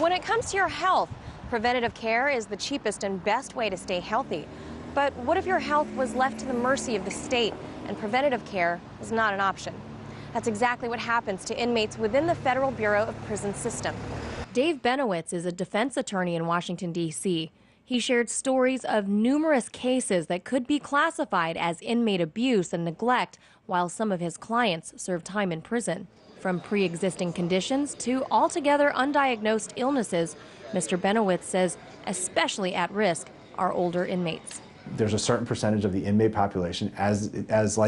When it comes to your health, preventative care is the cheapest and best way to stay healthy. But what if your health was left to the mercy of the state and preventative care was not an option? That's exactly what happens to inmates within the Federal Bureau of Prison System. Dave Benowitz is a defense attorney in Washington, D.C. He shared stories of numerous cases that could be classified as inmate abuse and neglect while some of his clients served time in prison. From pre-existing conditions to altogether undiagnosed illnesses, Mr. Benowitz says especially at risk are older inmates. There's a certain percentage of the inmate population, just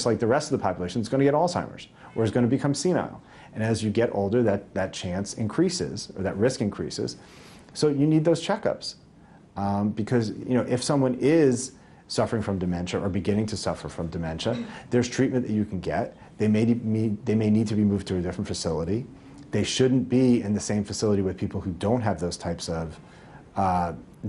like the rest of the population, is going to get Alzheimer's or is going to become senile. And as you get older, that chance increases, or that risk increases. So you need those checkups. Because if someone is suffering from dementia or beginning to suffer from dementia, there's treatment that you can get. They may need to be moved to a different facility. They shouldn't be in the same facility with people who don't have those types of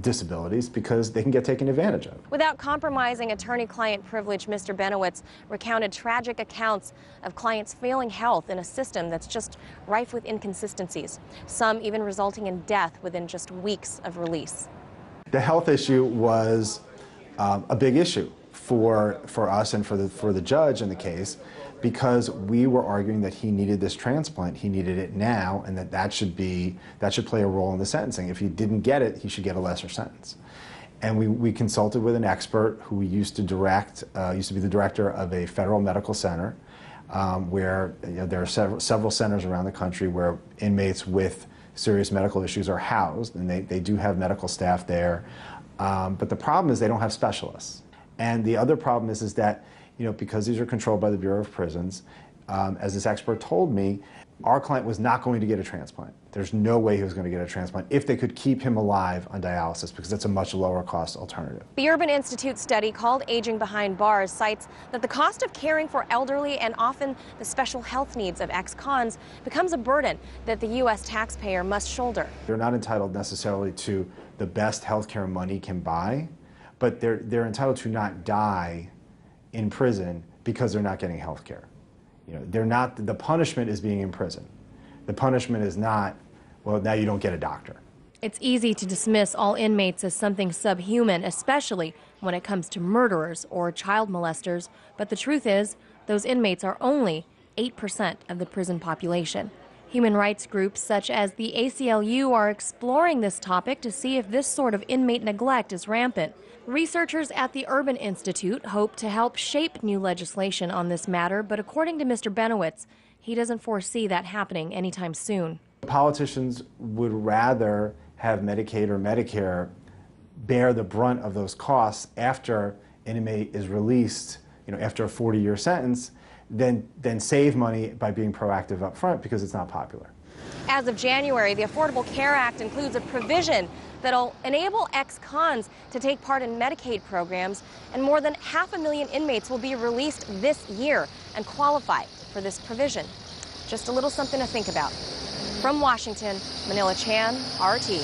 disabilities, because they can get taken advantage of. Without compromising attorney-client privilege, Mr. Benowitz recounted tragic accounts of clients failing health in a system that's just rife with inconsistencies, some even resulting in death within just weeks of release. The health issue was a big issue for us and for the judge in the case, because we were arguing that he needed this transplant, he needed it now, and that should play a role in the sentencing. If he didn't get it, he should get a lesser sentence. And we consulted with an expert who used to be the director of a federal medical center, where there are several centers around the country where inmates with serious medical issues are housed, and they do have medical staff there. But the problem is they don't have specialists. And the other problem is that, because these are controlled by the Bureau of Prisons, as this expert told me, our client was not going to get a transplant. There's no way he was going to get a transplant if they could keep him alive on dialysis, because that's a much lower cost alternative. The Urban Institute study called Aging Behind Bars cites that the cost of caring for elderly and often the special health needs of ex-cons becomes a burden that the U.S. taxpayer must shoulder. They're not entitled necessarily to the best health care money can buy, but they're entitled to not die in prison because they're not getting health care. The punishment is being in prison. The punishment is not, well, now you don't get a doctor. It's easy to dismiss all inmates as something subhuman, especially when it comes to murderers or child molesters. But the truth is, those inmates are only 8% of the prison population. Human rights groups such as the ACLU are exploring this topic to see if this sort of inmate neglect is rampant. Researchers at the Urban Institute hope to help shape new legislation on this matter, but according to Mr. Benowitz, he doesn't foresee that happening anytime soon. Politicians would rather have Medicaid or Medicare bear the brunt of those costs after an inmate is released, after a 40-year sentence, than save money by being proactive up front, because it's not popular. As of January, the Affordable Care Act includes a provision that'll enable ex-cons to take part in Medicaid programs, and more than 500,000 inmates will be released this year and qualify for this provision. Just a little something to think about. From Washington, Manila Chan, RT.